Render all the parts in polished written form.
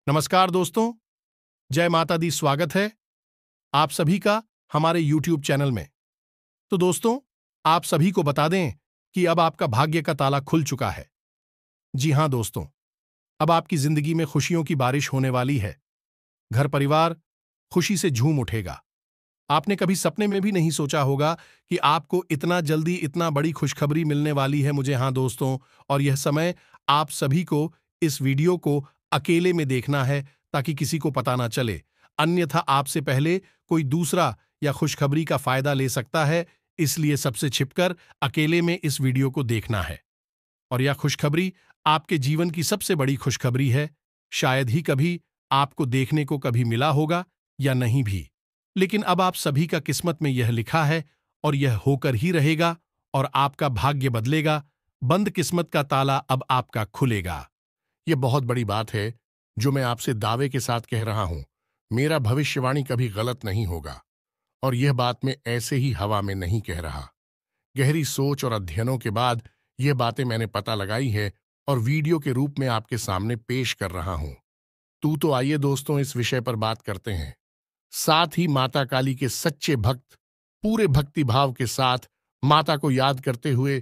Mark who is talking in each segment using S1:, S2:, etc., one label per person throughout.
S1: नमस्कार दोस्तों, जय माता दी। स्वागत है आप सभी का हमारे YouTube चैनल में। तो दोस्तों, आप सभी को बता दें कि अब आपका भाग्य का ताला खुल चुका है। जी हां दोस्तों, अब आपकी जिंदगी में खुशियों की बारिश होने वाली है। घर परिवार खुशी से झूम उठेगा। आपने कभी सपने में भी नहीं सोचा होगा कि आपको इतना जल्दी इतना बड़ी खुशखबरी मिलने वाली है। मुझे हां दोस्तों, और यह समय आप सभी को इस वीडियो को अकेले में देखना है ताकि किसी को पता ना चले, अन्यथा आपसे पहले कोई दूसरा या खुशखबरी का फायदा ले सकता है। इसलिए सबसे छिपकर अकेले में इस वीडियो को देखना है। और यह खुशखबरी आपके जीवन की सबसे बड़ी खुशखबरी है। शायद ही कभी आपको देखने को कभी मिला होगा या नहीं भी, लेकिन अब आप सभी का किस्मत में यह लिखा है और यह होकर ही रहेगा और आपका भाग्य बदलेगा। बंद किस्मत का ताला अब आपका खुलेगा। यह बहुत बड़ी बात है जो मैं आपसे दावे के साथ कह रहा हूं। मेरा भविष्यवाणी कभी गलत नहीं होगा और यह बात मैं ऐसे ही हवा में नहीं कह रहा। गहरी सोच और अध्ययनों के बाद यह बातें मैंने पता लगाई है और वीडियो के रूप में आपके सामने पेश कर रहा हूं। तो आइए दोस्तों, इस विषय पर बात करते हैं। साथ ही माता काली के सच्चे भक्त पूरे भक्ति भाव के साथ माता को याद करते हुए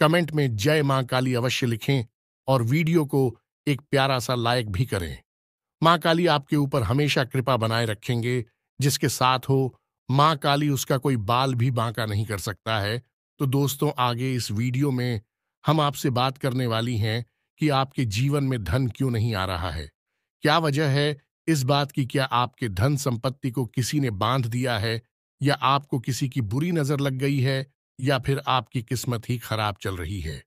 S1: कमेंट में जय मां काली अवश्य लिखें और वीडियो को एक प्यारा सा लाइक भी करें। मां काली आपके ऊपर हमेशा कृपा बनाए रखेंगे। जिसके साथ हो मां काली, उसका कोई बाल भी बांका नहीं कर सकता है। तो दोस्तों, आगे इस वीडियो में हम आपसे बात करने वाली हैं कि आपके जीवन में धन क्यों नहीं आ रहा है। क्या वजह है इस बात की? क्या आपके धन संपत्ति को किसी ने बांध दिया है, या आपको किसी की बुरी नजर लग गई है, या फिर आपकी किस्मत ही खराब चल रही है?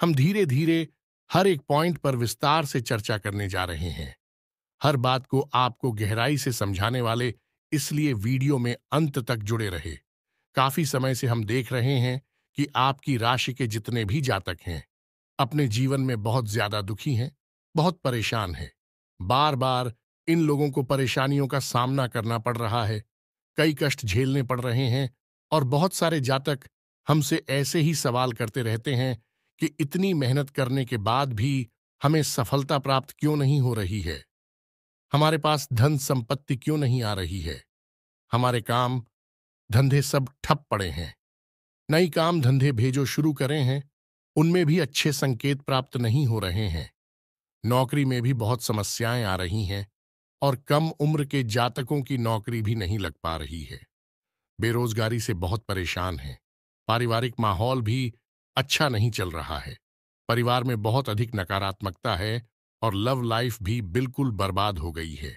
S1: हम धीरे धीरे हर एक पॉइंट पर विस्तार से चर्चा करने जा रहे हैं। हर बात को आपको गहराई से समझाने वाले, इसलिए वीडियो में अंत तक जुड़े रहे। काफी समय से हम देख रहे हैं कि आपकी राशि के जितने भी जातक हैं अपने जीवन में बहुत ज्यादा दुखी हैं, बहुत परेशान हैं। बार बार इन लोगों को परेशानियों का सामना करना पड़ रहा है, कई कष्ट झेलने पड़ रहे हैं। और बहुत सारे जातक हमसे ऐसे ही सवाल करते रहते हैं कि इतनी मेहनत करने के बाद भी हमें सफलता प्राप्त क्यों नहीं हो रही है, हमारे पास धन संपत्ति क्यों नहीं आ रही है, हमारे काम धंधे सब ठप पड़े हैं। नई काम धंधे भेजो शुरू करें हैं, उनमें भी अच्छे संकेत प्राप्त नहीं हो रहे हैं। नौकरी में भी बहुत समस्याएं आ रही हैं और कम उम्र के जातकों की नौकरी भी नहीं लग पा रही है। बेरोजगारी से बहुत परेशान हैं। पारिवारिक माहौल भी अच्छा नहीं चल रहा है। परिवार में बहुत अधिक नकारात्मकता है और लव लाइफ भी बिल्कुल बर्बाद हो गई है।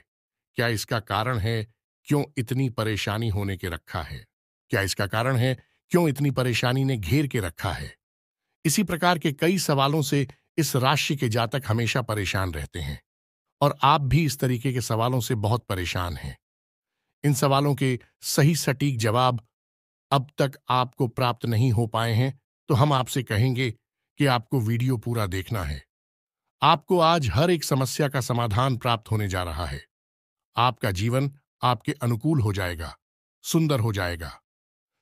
S1: क्या इसका कारण है क्यों इतनी परेशानी होने के रखा है? क्या इसका कारण है क्यों इतनी परेशानी ने घेर के रखा है? इसी प्रकार के कई सवालों से इस राशि के जातक हमेशा परेशान रहते हैं और आप भी इस तरीके के सवालों से बहुत परेशान हैं। इन सवालों के सही सटीक जवाब अब तक आपको प्राप्त नहीं हो पाए हैं, तो हम आपसे कहेंगे कि आपको वीडियो पूरा देखना है। आपको आज हर एक समस्या का समाधान प्राप्त होने जा रहा है। आपका जीवन आपके अनुकूल हो जाएगा, सुंदर हो जाएगा।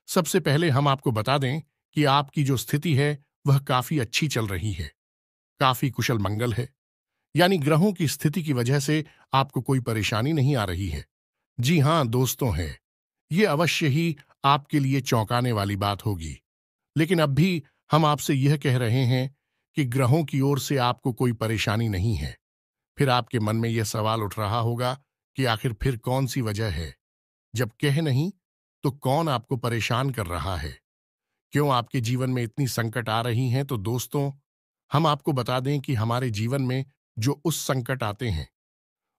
S1: सबसे पहले हम आपको बता दें कि आपकी जो स्थिति है वह काफी अच्छी चल रही है, काफी कुशल मंगल है। यानी ग्रहों की स्थिति की वजह से आपको कोई परेशानी नहीं आ रही है। जी हां दोस्तों, है ये अवश्य ही आपके लिए चौंकाने वाली बात होगी, लेकिन अब भी हम आपसे यह कह रहे हैं कि ग्रहों की ओर से आपको कोई परेशानी नहीं है। फिर आपके मन में यह सवाल उठ रहा होगा कि आखिर फिर कौन सी वजह है? जब कह नहीं तो कौन आपको परेशान कर रहा है? क्यों आपके जीवन में इतनी संकट आ रही हैं? तो दोस्तों, हम आपको बता दें कि हमारे जीवन में जो उस संकट आते हैं,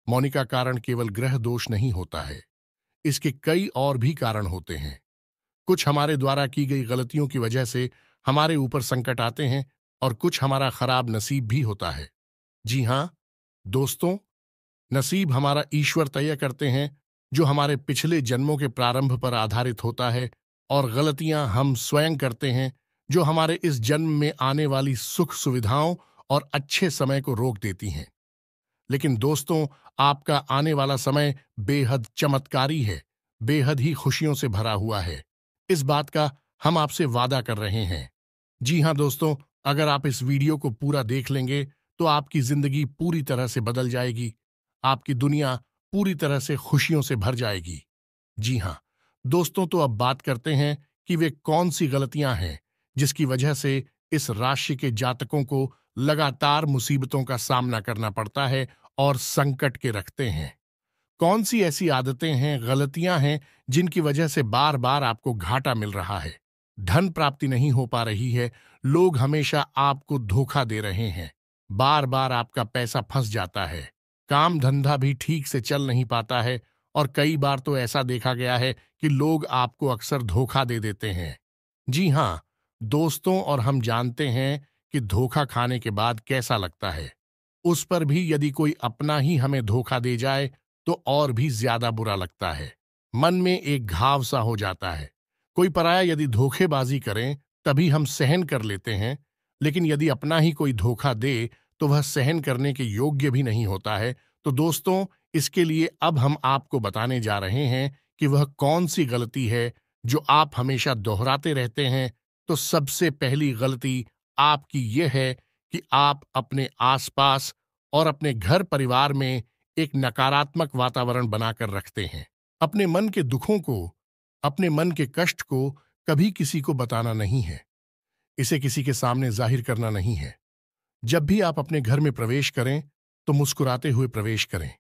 S1: मौनिका कारण केवल ग्रह दोष नहीं होता है। इसके कई और भी कारण होते हैं। कुछ हमारे द्वारा की गई गलतियों की वजह से हमारे ऊपर संकट आते हैं और कुछ हमारा खराब नसीब भी होता है। जी हां दोस्तों, नसीब हमारा ईश्वर तय करते हैं, जो हमारे पिछले जन्मों के प्रारंभ पर आधारित होता है, और गलतियां हम स्वयं करते हैं जो हमारे इस जन्म में आने वाली सुख सुविधाओं और अच्छे समय को रोक देती हैं। लेकिन दोस्तों, आपका आने वाला समय बेहद चमत्कारी है, बेहद ही खुशियों से भरा हुआ है। इस बात का हम आपसे वादा कर रहे हैं। जी हां दोस्तों, अगर आप इस वीडियो को पूरा देख लेंगे तो आपकी जिंदगी पूरी तरह से बदल जाएगी। आपकी दुनिया पूरी तरह से खुशियों से भर जाएगी। जी हाँ दोस्तों, तो अब बात करते हैं कि वे कौन सी गलतियां हैं जिसकी वजह से इस राशि के जातकों को लगातार मुसीबतों का सामना करना पड़ता है और संकट के रखते हैं। कौन सी ऐसी आदतें हैं, गलतियां हैं जिनकी वजह से बार बार आपको घाटा मिल रहा है, धन प्राप्ति नहीं हो पा रही है, लोग हमेशा आपको धोखा दे रहे हैं, बार बार आपका पैसा फंस जाता है, काम धंधा भी ठीक से चल नहीं पाता है और कई बार तो ऐसा देखा गया है कि लोग आपको अक्सर धोखा दे देते हैं। जी हाँ दोस्तों, और हम जानते हैं कि धोखा खाने के बाद कैसा लगता है। उस पर भी यदि कोई अपना ही हमें धोखा दे जाए तो और भी ज्यादा बुरा लगता है, मन में एक घाव सा हो जाता है। कोई पराया यदि धोखेबाजी करें तभी हम सहन कर लेते हैं, लेकिन यदि अपना ही कोई धोखा दे तो वह सहन करने के योग्य भी नहीं होता है। तो दोस्तों, इसके लिए अब हम आपको बताने जा रहे हैं कि वह कौन सी गलती है जो आप हमेशा दोहराते रहते हैं। तो सबसे पहली गलती आपकी यह है कि आप अपने आसपास और अपने घर परिवार में एक नकारात्मक वातावरण बनाकर रखते हैं। अपने मन के दुखों को, अपने मन के कष्ट को कभी किसी को बताना नहीं है, इसे किसी के सामने जाहिर करना नहीं है। जब भी आप अपने घर में प्रवेश करें तो मुस्कुराते हुए प्रवेश करें,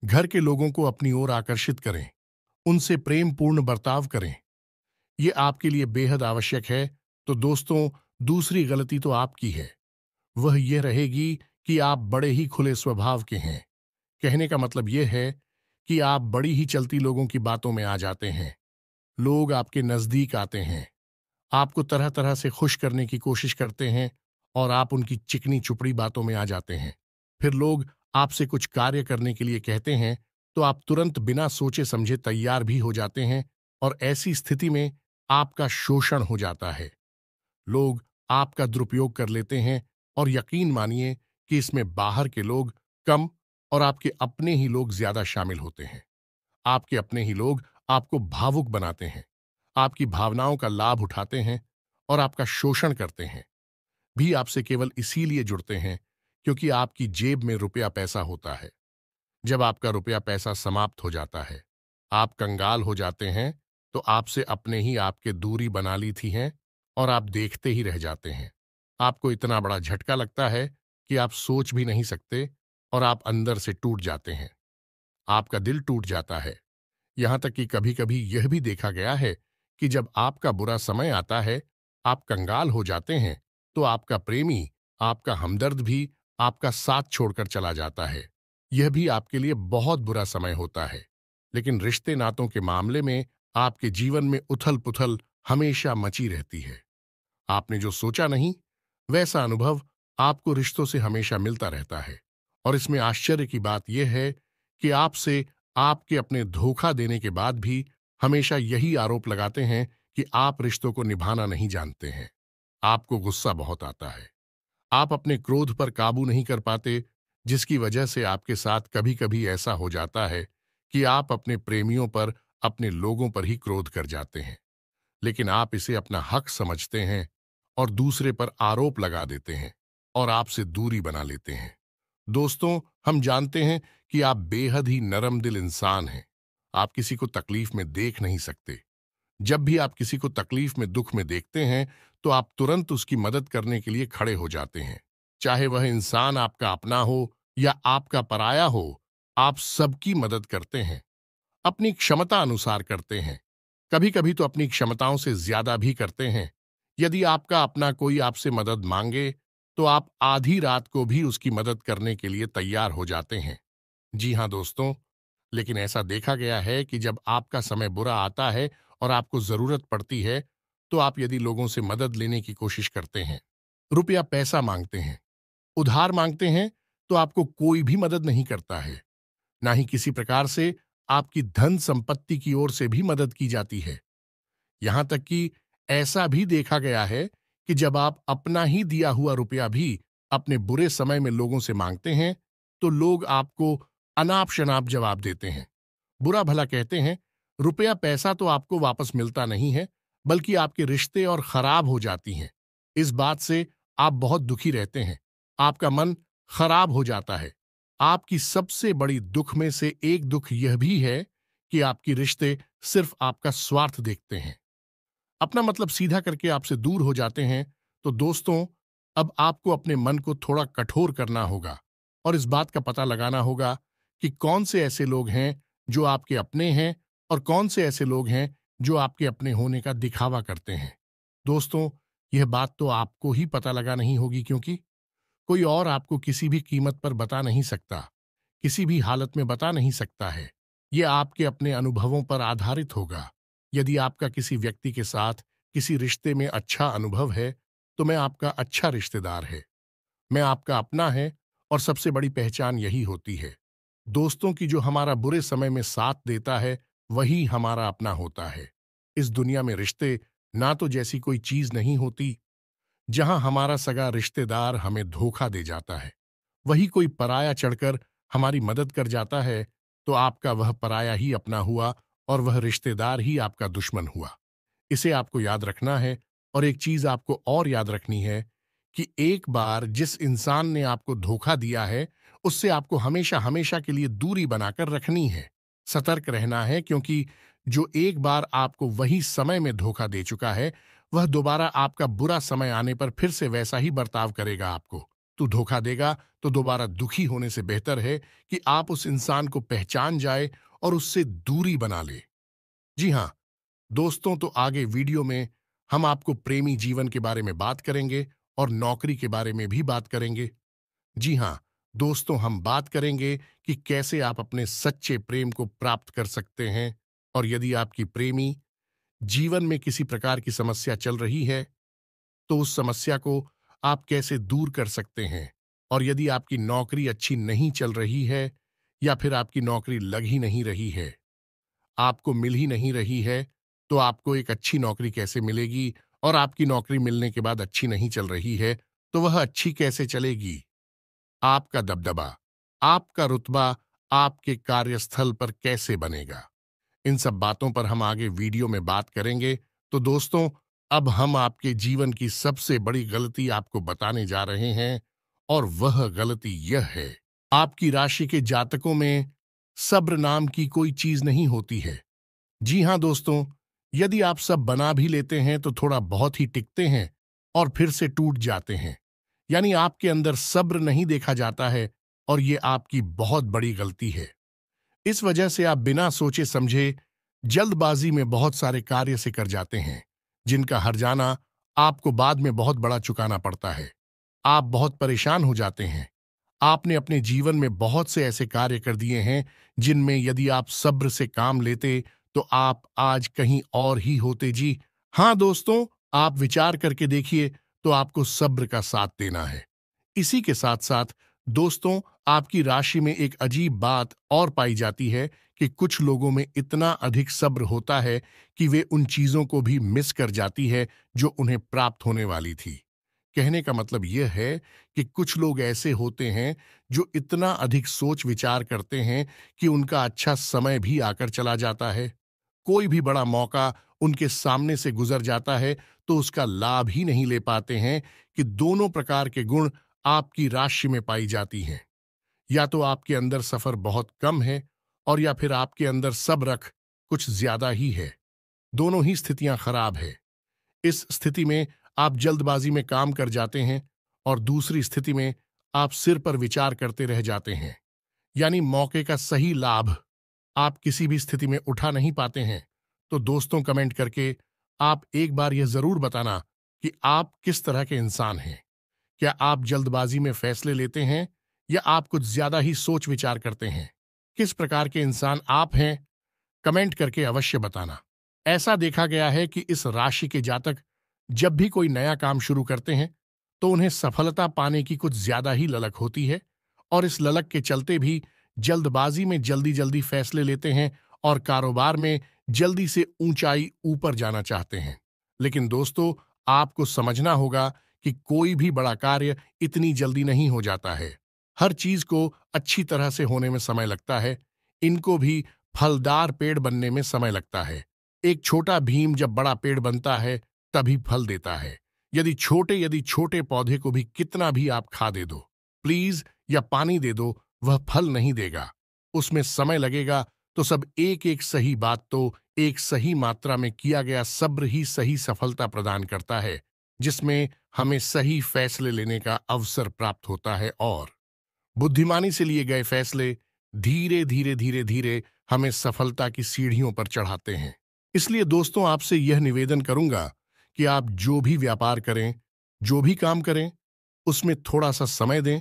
S1: घर के लोगों को अपनी ओर आकर्षित करें, उनसे प्रेम पूर्ण बर्ताव करें। ये आपके लिए बेहद आवश्यक है। तो दोस्तों, दूसरी गलती तो आपकी है, वह यह रहेगी कि आप बड़े ही खुले स्वभाव के हैं। कहने का मतलब यह है कि आप बड़ी ही चलती लोगों की बातों में आ जाते हैं। लोग आपके नजदीक आते हैं, आपको तरह तरह से खुश करने की कोशिश करते हैं और आप उनकी चिकनी चुपड़ी बातों में आ जाते हैं। फिर लोग आपसे कुछ कार्य करने के लिए कहते हैं तो आप तुरंत बिना सोचे समझे तैयार भी हो जाते हैं और ऐसी स्थिति में आपका शोषण हो जाता है। लोग आपका दुरुपयोग कर लेते हैं और यकीन मानिए कि इसमें बाहर के लोग कम और आपके अपने ही लोग ज्यादा शामिल होते हैं। आपके अपने ही लोग आपको भावुक बनाते हैं, आपकी भावनाओं का लाभ उठाते हैं और आपका शोषण करते हैं। भी आपसे केवल इसीलिए जुड़ते हैं क्योंकि आपकी जेब में रुपया पैसा होता है। जब आपका रुपया पैसा समाप्त हो जाता है, आप कंगाल हो जाते हैं, तो आपसे अपने ही आपके दूरी बना ली थी हैं और आप देखते ही रह जाते हैं। आपको इतना बड़ा झटका लगता है कि आप सोच भी नहीं सकते और आप अंदर से टूट जाते हैं। आपका दिल टूट जाता है। यहां तक कि कभी कभी यह भी देखा गया है कि जब आपका बुरा समय आता है, आप कंगाल हो जाते हैं, तो आपका प्रेमी, आपका हमदर्द भी आपका साथ छोड़कर चला जाता है। यह भी आपके लिए बहुत बुरा समय होता है। लेकिन रिश्ते नातों के मामले में आपके जीवन में उथल पुथल हमेशा मची रहती है। आपने जो सोचा नहीं, वैसा अनुभव आपको रिश्तों से हमेशा मिलता रहता है। और इसमें आश्चर्य की बात यह है कि आपसे आपके अपने धोखा देने के बाद भी हमेशा यही आरोप लगाते हैं कि आप रिश्तों को निभाना नहीं जानते हैं। आपको गुस्सा बहुत आता है, आप अपने क्रोध पर काबू नहीं कर पाते, जिसकी वजह से आपके साथ कभी कभी ऐसा हो जाता है कि आप अपने प्रेमियों पर, अपने लोगों पर ही क्रोध कर जाते हैं। लेकिन आप इसे अपना हक समझते हैं और दूसरे पर आरोप लगा देते हैं और आपसे दूरी बना लेते हैं। दोस्तों, हम जानते हैं कि आप बेहद ही नरम दिल इंसान हैं। आप किसी को तकलीफ में देख नहीं सकते। जब भी आप किसी को तकलीफ में, दुख में देखते हैं, तो आप तुरंत उसकी मदद करने के लिए खड़े हो जाते हैं। चाहे वह इंसान आपका अपना हो या आपका पराया हो, आप सबकी मदद करते हैं, अपनी क्षमता अनुसार करते हैं। कभी कभी तो अपनी क्षमताओं से ज्यादा भी करते हैं। यदि आपका अपना कोई आपसे मदद मांगे तो आप आधी रात को भी उसकी मदद करने के लिए तैयार हो जाते हैं। जी हां दोस्तों, लेकिन ऐसा देखा गया है कि जब आपका समय बुरा आता है और आपको जरूरत पड़ती है, तो आप यदि लोगों से मदद लेने की कोशिश करते हैं, रुपया पैसा मांगते हैं, उधार मांगते हैं, तो आपको कोई भी मदद नहीं करता है। ना ही किसी प्रकार से आपकी धन संपत्ति की ओर से भी मदद की जाती है। यहां तक कि ऐसा भी देखा गया है कि जब आप अपना ही दिया हुआ रुपया भी अपने बुरे समय में लोगों से मांगते हैं, तो लोग आपको अनाप शनाप जवाब देते हैं, बुरा भला कहते हैं। रुपया पैसा तो आपको वापस मिलता नहीं है, बल्कि आपके रिश्ते और खराब हो जाती हैं। इस बात से आप बहुत दुखी रहते हैं, आपका मन खराब हो जाता है, आपकी सबसे बड़ी दुख में से एक दुख यह भी है कि आपकी रिश्ते सिर्फ आपका स्वार्थ देखते हैं, अपना मतलब सीधा करके आपसे दूर हो जाते हैं। तो दोस्तों, अब आपको अपने मन को थोड़ा कठोर करना होगा और इस बात का पता लगाना होगा कि कौन से ऐसे लोग हैं जो आपके अपने हैं और कौन से ऐसे लोग हैं जो आपके अपने होने का दिखावा करते हैं। दोस्तों, यह बात तो आपको ही पता लगा नहीं होगी, क्योंकि कोई और आपको किसी भी कीमत पर बता नहीं सकता, किसी भी हालत में बता नहीं सकता है। यह आपके अपने अनुभवों पर आधारित होगा। यदि आपका किसी व्यक्ति के साथ किसी रिश्ते में अच्छा अनुभव है, तो मैं आपका अच्छा रिश्तेदार है, मैं आपका अपना है, और सबसे बड़ी पहचान यही होती है। दोस्तों की जो हमारा बुरे समय में साथ देता है, वही हमारा अपना होता है। इस दुनिया में रिश्ते ना तो जैसी कोई चीज नहीं होती। जहां हमारा सगा रिश्तेदार हमें धोखा दे जाता है, वही कोई पराया चढ़कर हमारी मदद कर जाता है, तो आपका वह पराया ही अपना हुआ और वह रिश्तेदार ही आपका दुश्मन हुआ। इसे आपको याद रखना है। और एक चीज आपको और याद रखनी है कि एक बार जिस इंसान ने आपको धोखा दिया है, उससे आपको हमेशा हमेशा के लिए दूरी बनाकर रखनी है। सतर्क रहना है, क्योंकि जो एक बार आपको वही समय में धोखा दे चुका है, वह दोबारा आपका बुरा समय आने पर फिर से वैसा ही बर्ताव करेगा आपको। तो धोखा देगा तो दोबारा दुखी होने से बेहतर है कि आप उस इंसान को पहचान जाए और उससे दूरी बना ले। जी हाँ दोस्तों, तो आगे वीडियो में हम आपको प्रेमी जीवन के बारे में बात करेंगे और नौकरी के बारे में भी बात करेंगे। जी हाँ दोस्तों, हम बात करेंगे कि कैसे आप अपने सच्चे प्रेम को प्राप्त कर सकते हैं, और यदि आपकी प्रेमी जीवन में किसी प्रकार की समस्या चल रही है, तो उस समस्या को आप कैसे दूर कर सकते हैं। और यदि आपकी नौकरी अच्छी नहीं चल रही है, या फिर आपकी नौकरी लग ही नहीं रही है, आपको मिल ही नहीं रही है, तो आपको एक अच्छी नौकरी कैसे मिलेगी, और आपकी नौकरी मिलने के बाद अच्छी नहीं चल रही है, तो वह अच्छी कैसे चलेगी। आपका दबदबा, आपका रुतबा आपके कार्यस्थल पर कैसे बनेगा, इन सब बातों पर हम आगे वीडियो में बात करेंगे। तो दोस्तों, अब हम आपके जीवन की सबसे बड़ी गलती आपको बताने जा रहे हैं, और वह गलती यह है, आपकी राशि के जातकों में सब्र नाम की कोई चीज नहीं होती है। जी हां दोस्तों, यदि आप सब बना भी लेते हैं तो थोड़ा बहुत ही टिकते हैं और फिर से टूट जाते हैं। यानी आपके अंदर सब्र नहीं देखा जाता है, और ये आपकी बहुत बड़ी गलती है। इस वजह से आप बिना सोचे समझे जल्दबाजी में बहुत सारे कार्य से कर जाते हैं, जिनका हर्जाना आपको बाद में बहुत बड़ा चुकाना पड़ता है। आप बहुत परेशान हो जाते हैं। आपने अपने जीवन में बहुत से ऐसे कार्य कर दिए हैं जिनमें यदि आप सब्र से काम लेते, तो आप आज कहीं और ही होते। जी हाँ दोस्तों, आप विचार करके देखिए, तो आपको सब्र का साथ देना है। इसी के साथ साथ दोस्तों, आपकी राशि में एक अजीब बात और पाई जाती है कि कुछ लोगों में इतना अधिक सब्र होता है कि वे उन चीजों को भी मिस कर जाती है जो उन्हें प्राप्त होने वाली थी। कहने का मतलब यह है कि कुछ लोग ऐसे होते हैं जो इतना अधिक सोच विचार करते हैं कि उनका अच्छा समय भी आकर चला जाता है। कोई भी बड़ा मौका उनके सामने से गुजर जाता है, तो उसका लाभ ही नहीं ले पाते हैं कि दोनों प्रकार के गुण आपकी राशि में पाई जाती हैं। या तो आपके अंदर सफर बहुत कम है, और या फिर आपके अंदर सब्र कुछ ज्यादा ही है। दोनों ही स्थितियां खराब है। इस स्थिति में आप जल्दबाजी में काम कर जाते हैं, और दूसरी स्थिति में आप सिर पर विचार करते रह जाते हैं। यानी मौके का सही लाभ आप किसी भी स्थिति में उठा नहीं पाते हैं। तो दोस्तों, कमेंट करके आप एक बार यह जरूर बताना कि आप किस तरह के इंसान हैं। क्या आप जल्दबाजी में फैसले लेते हैं, या आप कुछ ज्यादा ही सोच विचार करते हैं? किस प्रकार के इंसान आप हैं, कमेंट करके अवश्य बताना। ऐसा देखा गया है कि इस राशि के जातक जब भी कोई नया काम शुरू करते हैं, तो उन्हें सफलता पाने की कुछ ज्यादा ही ललक होती है, और इस ललक के चलते भी जल्दबाजी में जल्दी जल्दी फैसले लेते हैं, और कारोबार में जल्दी से ऊंचाई ऊपर जाना चाहते हैं। लेकिन दोस्तों, आपको समझना होगा कि कोई भी बड़ा कार्य इतनी जल्दी नहीं हो जाता है। हर चीज को अच्छी तरह से होने में समय लगता है। इनको भी फलदार पेड़ बनने में समय लगता है। एक छोटा भीम जब बड़ा पेड़ बनता है, तभी फल देता है। यदि छोटे पौधे को भी कितना भी आप खाद दे दो, प्लीज, या पानी दे दो, वह फल नहीं देगा। उसमें समय लगेगा, तो सब एक एक सही बात तो एक सही मात्रा में किया गया सब्र ही सही सफलता प्रदान करता है, जिसमें हमें सही फैसले लेने का अवसर प्राप्त होता है और बुद्धिमानी से लिए गए फैसले धीरे धीरे धीरे धीरे हमें सफलता की सीढ़ियों पर चढ़ाते हैं। इसलिए दोस्तों, आपसे यह निवेदन करूंगा कि आप जो भी व्यापार करें, जो भी काम करें, उसमें थोड़ा सा समय दें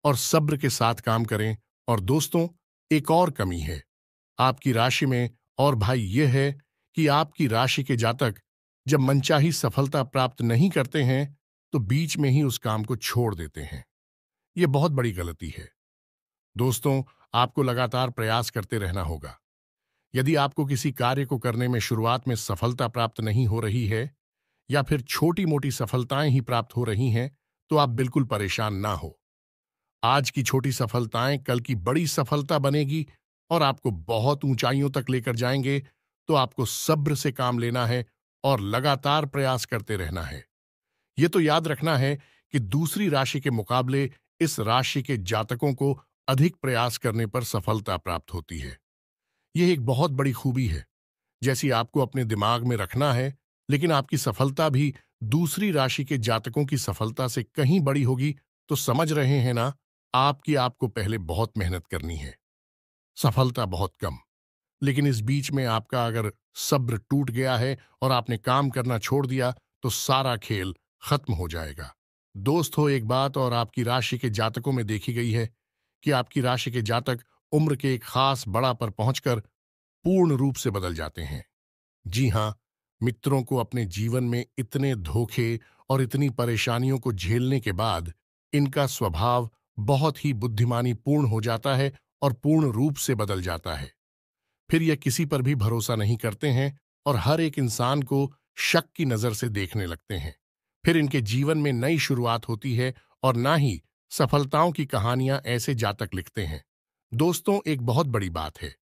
S1: और सब्र के साथ काम करें। और दोस्तों, एक और कमी है आपकी राशि में, और भाई यह है कि आपकी राशि के जातक जब मनचाही सफलता प्राप्त नहीं करते हैं तो बीच में ही उस काम को छोड़ देते हैं। यह बहुत बड़ी गलती है। दोस्तों, आपको लगातार प्रयास करते रहना होगा। यदि आपको किसी कार्य को करने में शुरुआत में सफलता प्राप्त नहीं हो रही है या फिर छोटी मोटी सफलताएं ही प्राप्त हो रही हैं, तो आप बिल्कुल परेशान ना हो। आज की छोटी सफलताएं कल की बड़ी सफलता बनेगी और आपको बहुत ऊंचाइयों तक लेकर जाएंगे। तो आपको सब्र से काम लेना है और लगातार प्रयास करते रहना है। यह तो याद रखना है कि दूसरी राशि के मुकाबले इस राशि के जातकों को अधिक प्रयास करने पर सफलता प्राप्त होती है। यह एक बहुत बड़ी खूबी है, जैसी आपको अपने दिमाग में रखना है। लेकिन आपकी सफलता भी दूसरी राशि के जातकों की सफलता से कहीं बड़ी होगी। तो समझ रहे हैं ना, आपको पहले बहुत मेहनत करनी है, सफलता बहुत कम। लेकिन इस बीच में आपका अगर सब्र टूट गया है और आपने काम करना छोड़ दिया, तो सारा खेल खत्म हो जाएगा। दोस्त हो, एक बात और आपकी राशि के जातकों में देखी गई है कि आपकी राशि के जातक उम्र के एक खास बड़ा पर पहुंचकर पूर्ण रूप से बदल जाते हैं। जी हां, मित्रों को अपने जीवन में इतने धोखे और इतनी परेशानियों को झेलने के बाद इनका स्वभाव बहुत ही बुद्धिमानी पूर्ण हो जाता है और पूर्ण रूप से बदल जाता है। फिर यह किसी पर भी भरोसा नहीं करते हैं और हर एक इंसान को शक की नजर से देखने लगते हैं। फिर इनके जीवन में नई शुरुआत होती है और ना ही सफलताओं की कहानियां ऐसे जातक लिखते हैं। दोस्तों, एक बहुत बड़ी बात है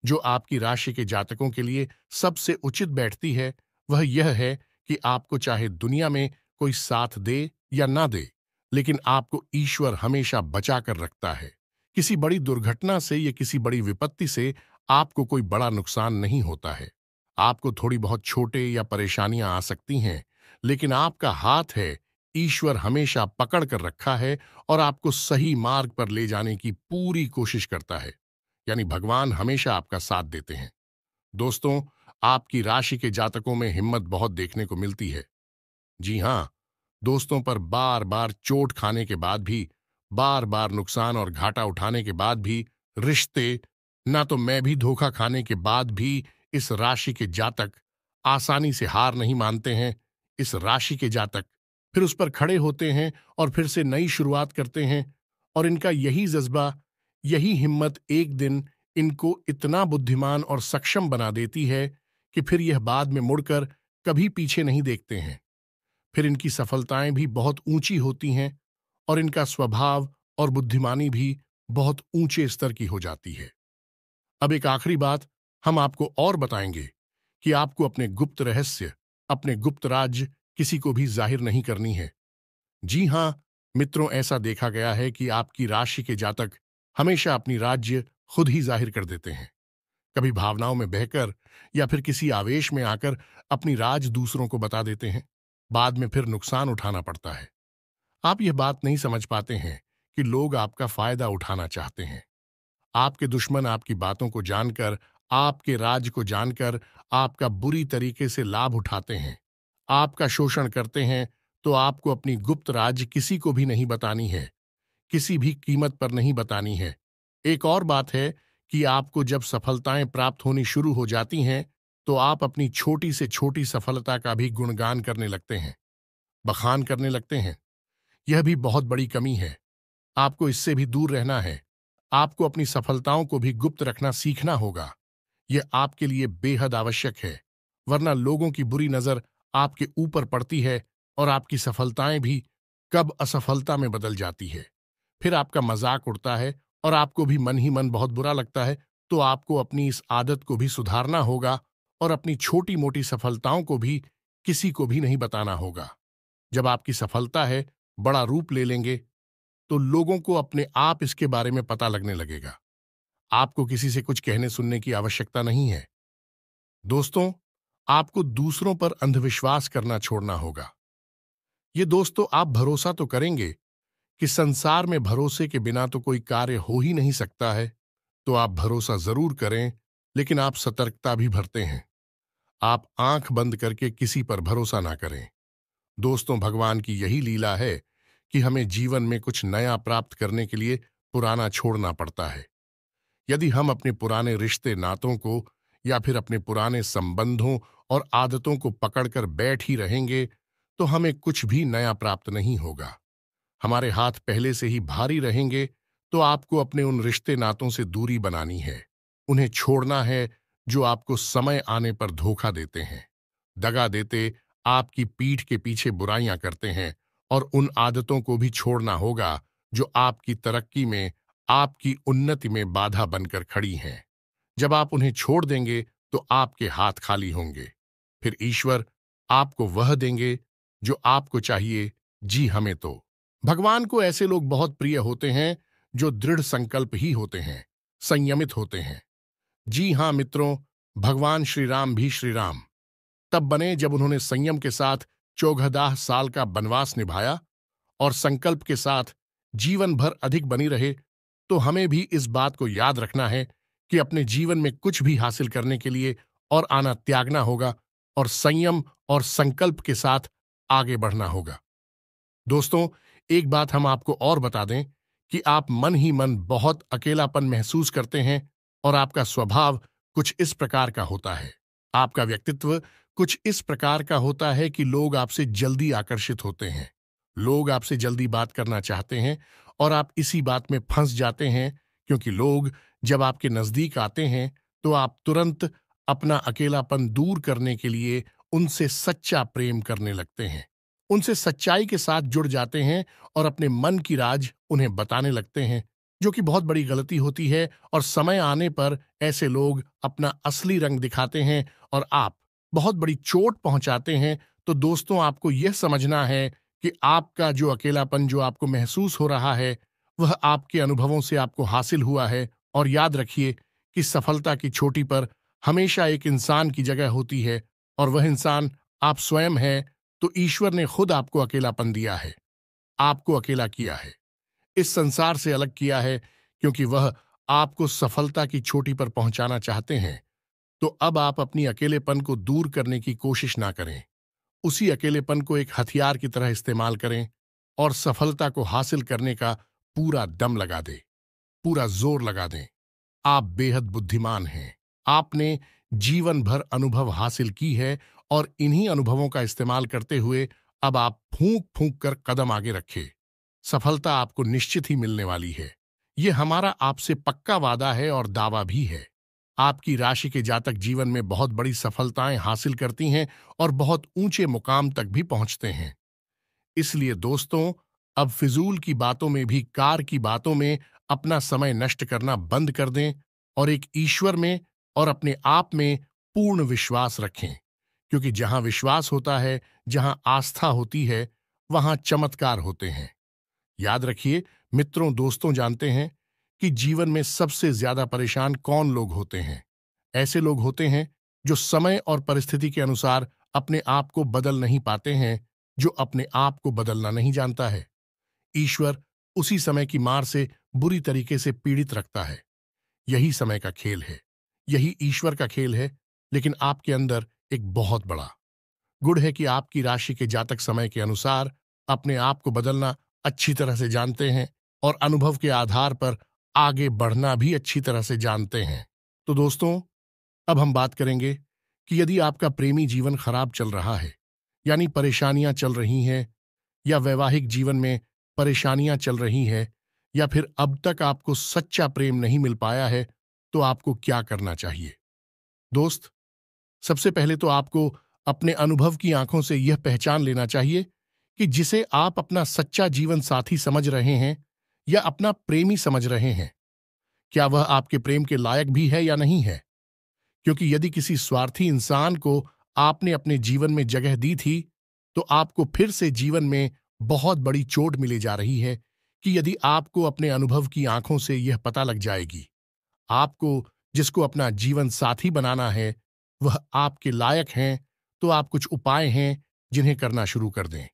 S1: जो आपकी राशि के जातकों के लिए सबसे उचित बैठती है, वह यह है कि आपको चाहे दुनिया में कोई साथ दे या ना दे, लेकिन आपको ईश्वर हमेशा बचा कर रखता है। किसी बड़ी दुर्घटना से या किसी बड़ी विपत्ति से आपको कोई बड़ा नुकसान नहीं होता है। आपको थोड़ी बहुत छोटे या परेशानियां आ सकती हैं, लेकिन आपका हाथ है, ईश्वर हमेशा पकड़ कर रखा है और आपको सही मार्ग पर ले जाने की पूरी कोशिश करता है। यानी भगवान हमेशा आपका साथ देते हैं। दोस्तों, आपकी राशि के जातकों में हिम्मत बहुत देखने को मिलती है। जी हां, दोस्तों पर बार बार चोट खाने के बाद भी, बार बार नुकसान और घाटा उठाने के बाद भी, रिश्ते ना तो मैं भी धोखा खाने के बाद भी इस राशि के जातक आसानी से हार नहीं मानते हैं। इस राशि के जातक फिर उस पर खड़े होते हैं और फिर से नई शुरुआत करते हैं। और इनका यही जज्बा, यही हिम्मत एक दिन इनको इतना बुद्धिमान और सक्षम बना देती है कि फिर यह बाद में मुड़कर कभी पीछे नहीं देखते हैं। फिर इनकी सफलताएं भी बहुत ऊंची होती हैं और इनका स्वभाव और बुद्धिमानी भी बहुत ऊंचे स्तर की हो जाती है। अब एक आखिरी बात हम आपको और बताएंगे कि आपको अपने गुप्त रहस्य, अपने गुप्त राज किसी को भी जाहिर नहीं करनी है। जी हां मित्रों, ऐसा देखा गया है कि आपकी राशि के जातक हमेशा अपनी राज्य खुद ही जाहिर कर देते हैं। कभी भावनाओं में बहकर या फिर किसी आवेश में आकर अपनी राज दूसरों को बता देते हैं। बाद में फिर नुकसान उठाना पड़ता है। आप यह बात नहीं समझ पाते हैं कि लोग आपका फायदा उठाना चाहते हैं। आपके दुश्मन आपकी बातों को जानकर, आपके राज को जानकर आपका बुरी तरीके से लाभ उठाते हैं, आपका शोषण करते हैं। तो आपको अपनी गुप्त राज किसी को भी नहीं बतानी है, किसी भी कीमत पर नहीं बतानी है। एक और बात है कि आपको जब सफलताएं प्राप्त होनी शुरू हो जाती हैं, तो आप अपनी छोटी से छोटी सफलता का भी गुणगान करने लगते हैं, बखान करने लगते हैं। यह भी बहुत बड़ी कमी है। आपको इससे भी दूर रहना है। आपको अपनी सफलताओं को भी गुप्त रखना सीखना होगा। यह आपके लिए बेहद आवश्यक है, वरना लोगों की बुरी नजर आपके ऊपर पड़ती है और आपकी सफलताएं भी कब असफलता में बदल जाती है। फिर आपका मजाक उड़ता है और आपको भी मन ही मन बहुत बुरा लगता है। तो आपको अपनी इस आदत को भी सुधारना होगा और अपनी छोटी मोटी सफलताओं को भी किसी को भी नहीं बताना होगा। जब आपकी सफलता है बड़ा रूप ले लेंगे, तो लोगों को अपने आप इसके बारे में पता लगने लगेगा। आपको किसी से कुछ कहने सुनने की आवश्यकता नहीं है। दोस्तों, आपको दूसरों पर अंधविश्वास करना छोड़ना होगा। ये दोस्तों, आप भरोसा तो करेंगे कि संसार में भरोसे के बिना तो कोई कार्य हो ही नहीं सकता है, तो आप भरोसा जरूर करें, लेकिन आप सतर्कता भी बरतें हैं। आप आंख बंद करके किसी पर भरोसा ना करें। दोस्तों, भगवान की यही लीला है कि हमें जीवन में कुछ नया प्राप्त करने के लिए पुराना छोड़ना पड़ता है। यदि हम अपने पुराने रिश्ते नातों को या फिर अपने पुराने संबंधों और आदतों को पकड़कर बैठ ही रहेंगे, तो हमें कुछ भी नया प्राप्त नहीं होगा। हमारे हाथ पहले से ही भारी रहेंगे, तो आपको अपने उन रिश्ते नातों से दूरी बनानी है। उन्हें छोड़ना है जो आपको समय आने पर धोखा देते हैं, दगा देते, आपकी पीठ के पीछे बुराइयां करते हैं। और उन आदतों को भी छोड़ना होगा जो आपकी तरक्की में, आपकी उन्नति में बाधा बनकर खड़ी हैं। जब आप उन्हें छोड़ देंगे तो आपके हाथ खाली होंगे। फिर ईश्वर आपको वह देंगे जो आपको चाहिए। जी, हमें तो भगवान को ऐसे लोग बहुत प्रिय होते हैं जो दृढ़ संकल्प ही होते हैं, संयमित होते हैं। जी हां मित्रों, भगवान श्री राम भी श्री राम तब बने जब उन्होंने संयम के साथ 14 साल का वनवास निभाया और संकल्प के साथ जीवन भर अधिक बनी रहे। तो हमें भी इस बात को याद रखना है कि अपने जीवन में कुछ भी हासिल करने के लिए और आना त्यागना होगा और संयम और संकल्प के साथ आगे बढ़ना होगा। दोस्तों, एक बात हम आपको और बता दें कि आप मन ही मन बहुत अकेलापन महसूस करते हैं और आपका स्वभाव कुछ इस प्रकार का होता है। आपका व्यक्तित्व कुछ इस प्रकार का होता है कि लोग आपसे जल्दी आकर्षित होते हैं। लोग आपसे जल्दी बात करना चाहते हैं और आप इसी बात में फंस जाते हैं, क्योंकि लोग जब आपके नजदीक आते हैं तो आप तुरंत अपना अकेलापन दूर करने के लिए उनसे सच्चा प्रेम करने लगते हैं। उनसे सच्चाई के साथ जुड़ जाते हैं और अपने मन की राज उन्हें बताने लगते हैं, जो कि बहुत बड़ी गलती होती है। और समय आने पर ऐसे लोग अपना असली रंग दिखाते हैं और आप बहुत बड़ी चोट पहुंचाते हैं। तो दोस्तों, आपको यह समझना है कि आपका जो अकेलापन जो आपको महसूस हो रहा है, वह आपके अनुभवों से आपको हासिल हुआ है। और याद रखिए कि सफलता की चोटी पर हमेशा एक इंसान की जगह होती है, और वह इंसान आप स्वयं हैं। तो ईश्वर ने खुद आपको अकेलापन दिया है, आपको अकेला किया है, इस संसार से अलग किया है, क्योंकि वह आपको सफलता की चोटी पर पहुंचाना चाहते हैं। तो अब आप अपनी अकेलेपन को दूर करने की कोशिश ना करें। उसी अकेलेपन को एक हथियार की तरह इस्तेमाल करें और सफलता को हासिल करने का पूरा दम लगा दें, पूरा जोर लगा दें। आप बेहद बुद्धिमान हैं। आपने जीवन भर अनुभव हासिल की है और इन्हीं अनुभवों का इस्तेमाल करते हुए अब आप फूंक फूंक कर कदम आगे रखें। सफलता आपको निश्चित ही मिलने वाली है। यह हमारा आपसे पक्का वादा है और दावा भी है। आपकी राशि के जातक जीवन में बहुत बड़ी सफलताएं हासिल करती हैं और बहुत ऊंचे मुकाम तक भी पहुंचते हैं। इसलिए दोस्तों, अब फिजूल की बातों में भी, कार की बातों में अपना समय नष्ट करना बंद कर दें और एक ईश्वर में और अपने आप में पूर्ण विश्वास रखें। क्योंकि जहां विश्वास होता है, जहां आस्था होती है, वहां चमत्कार होते हैं। याद रखिए मित्रों, दोस्तों, जानते हैं कि जीवन में सबसे ज्यादा परेशान कौन लोग होते हैं? ऐसे लोग होते हैं जो समय और परिस्थिति के अनुसार अपने आप को बदल नहीं पाते हैं, जो अपने आप को बदलना नहीं जानता है। ईश्वर उसी समय की मार से बुरी तरीके से पीड़ित रखता है। यही समय का खेल है, यही ईश्वर का खेल है। लेकिन आपके अंदर एक बहुत बड़ा गुण है कि आपकी राशि के जातक समय के अनुसार अपने आप को बदलना अच्छी तरह से जानते हैं और अनुभव के आधार पर आगे बढ़ना भी अच्छी तरह से जानते हैं। तो दोस्तों, अब हम बात करेंगे कि यदि आपका प्रेमी जीवन खराब चल रहा है, यानी परेशानियां चल रही हैं, या वैवाहिक जीवन में परेशानियां चल रही हैं, या फिर अब तक आपको सच्चा प्रेम नहीं मिल पाया है, तो आपको क्या करना चाहिए? दोस्त, सबसे पहले तो आपको अपने अनुभव की आंखों से यह पहचान लेना चाहिए कि जिसे आप अपना सच्चा जीवन साथी समझ रहे हैं या अपना प्रेमी समझ रहे हैं, क्या वह आपके प्रेम के लायक भी है या नहीं है। क्योंकि यदि किसी स्वार्थी इंसान को आपने अपने जीवन में जगह दी थी, तो आपको फिर से जीवन में बहुत बड़ी चोट मिले जा रही है कि यदि आपको अपने अनुभव की आंखों से यह पता लग जाएगी आपको जिसको अपना जीवन साथी बनाना है वह आपके लायक हैं, तो आप कुछ उपाय हैं जिन्हें करना शुरू कर दें।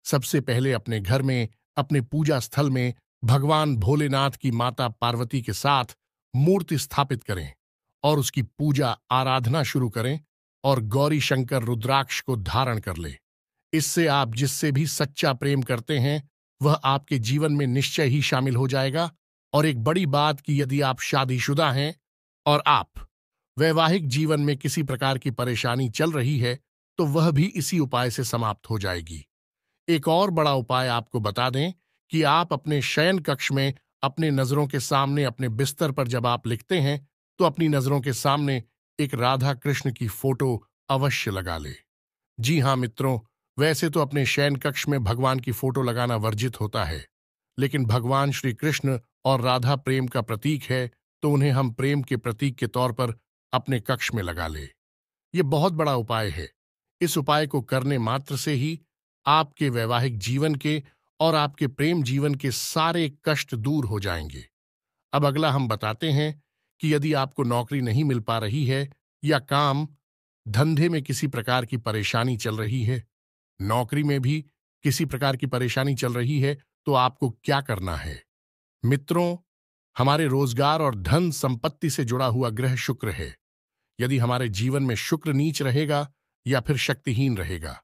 S1: सबसे पहले अपने घर में, अपने पूजा स्थल में भगवान भोलेनाथ की माता पार्वती के साथ मूर्ति स्थापित करें और उसकी पूजा आराधना शुरू करें और गौरी शंकर रुद्राक्ष को धारण कर ले। इससे आप जिससे भी सच्चा प्रेम करते हैं वह आपके जीवन में निश्चय ही शामिल हो जाएगा। और एक बड़ी बात कि यदि आप शादीशुदा हैं और आप वैवाहिक जीवन में किसी प्रकार की परेशानी चल रही है तो वह भी इसी उपाय से समाप्त हो जाएगी। एक और बड़ा उपाय आपको बता दें कि आप अपने शयन कक्ष में अपने नजरों के सामने अपने बिस्तर पर जब आप लिखते हैं तो अपनी नजरों के सामने एक राधा कृष्ण की फोटो अवश्य लगा ले। जी हाँ मित्रों, वैसे तो अपने शयन कक्ष में भगवान की फोटो लगाना वर्जित होता है, लेकिन भगवान श्री कृष्ण और राधा प्रेम का प्रतीक है, तो उन्हें हम प्रेम के प्रतीक के तौर पर अपने कक्ष में लगा ले। ये बहुत बड़ा उपाय है। इस उपाय को करने मात्र से ही आपके वैवाहिक जीवन के और आपके प्रेम जीवन के सारे कष्ट दूर हो जाएंगे। अब अगला हम बताते हैं कि यदि आपको नौकरी नहीं मिल पा रही है या काम धंधे में किसी प्रकार की परेशानी चल रही है, नौकरी में भी किसी प्रकार की परेशानी चल रही है, तो आपको क्या करना है? मित्रों, हमारे रोजगार और धन संपत्ति से जुड़ा हुआ ग्रह शुक्र है। यदि हमारे जीवन में शुक्र नीच रहेगा या फिर शक्तिहीन रहेगा,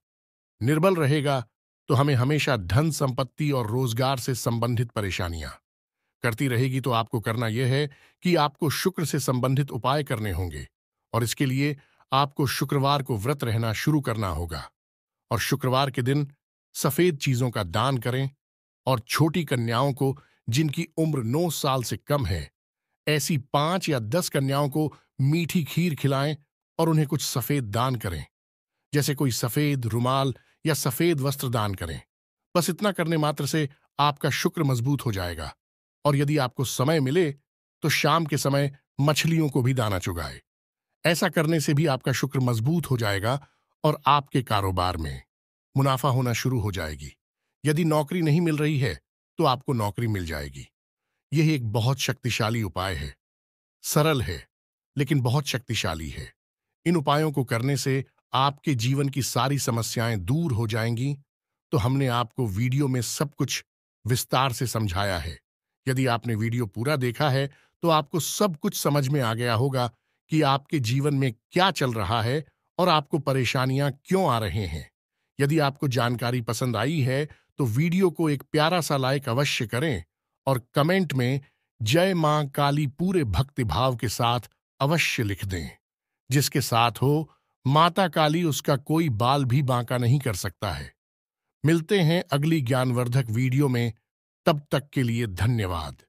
S1: निर्बल रहेगा, तो हमें हमेशा धन संपत्ति और रोजगार से संबंधित परेशानियां करती रहेगी। तो आपको करना यह है कि आपको शुक्र से संबंधित उपाय करने होंगे और इसके लिए आपको शुक्रवार को व्रत रहना शुरू करना होगा और शुक्रवार के दिन सफेद चीजों का दान करें और छोटी कन्याओं को जिनकी उम्र 9 साल से कम है, ऐसी 5 या 10 कन्याओं को मीठी खीर खिलाएं और उन्हें कुछ सफेद दान करें, जैसे कोई सफेद रुमाल या सफेद वस्त्र दान करें। बस इतना करने मात्र से आपका शुक्र मजबूत हो जाएगा। और यदि आपको समय मिले तो शाम के समय मछलियों को भी दाना चुगाए। ऐसा करने से भी आपका शुक्र मजबूत हो जाएगा और आपके कारोबार में मुनाफा होना शुरू हो जाएगी। यदि नौकरी नहीं मिल रही है तो आपको नौकरी मिल जाएगी। यह एक बहुत शक्तिशाली उपाय है, सरल है लेकिन बहुत शक्तिशाली है। इन उपायों को करने से आपके जीवन की सारी समस्याएं दूर हो जाएंगी। तो हमने आपको वीडियो में सब कुछ विस्तार से समझाया है। यदि आपने वीडियो पूरा देखा है तो आपको सब कुछ समझ में आ गया होगा कि आपके जीवन में क्या चल रहा है और आपको परेशानियां क्यों आ रहे हैं। यदि आपको जानकारी पसंद आई है तो वीडियो को एक प्यारा सा लाइक अवश्य करें और कमेंट में जय मां काली पूरे भक्तिभाव के साथ अवश्य लिख दें। जिसके साथ हो माता काली, उसका कोई बाल भी बांका नहीं कर सकता है। मिलते हैं अगली ज्ञानवर्धक वीडियो में, तब तक के लिए धन्यवाद।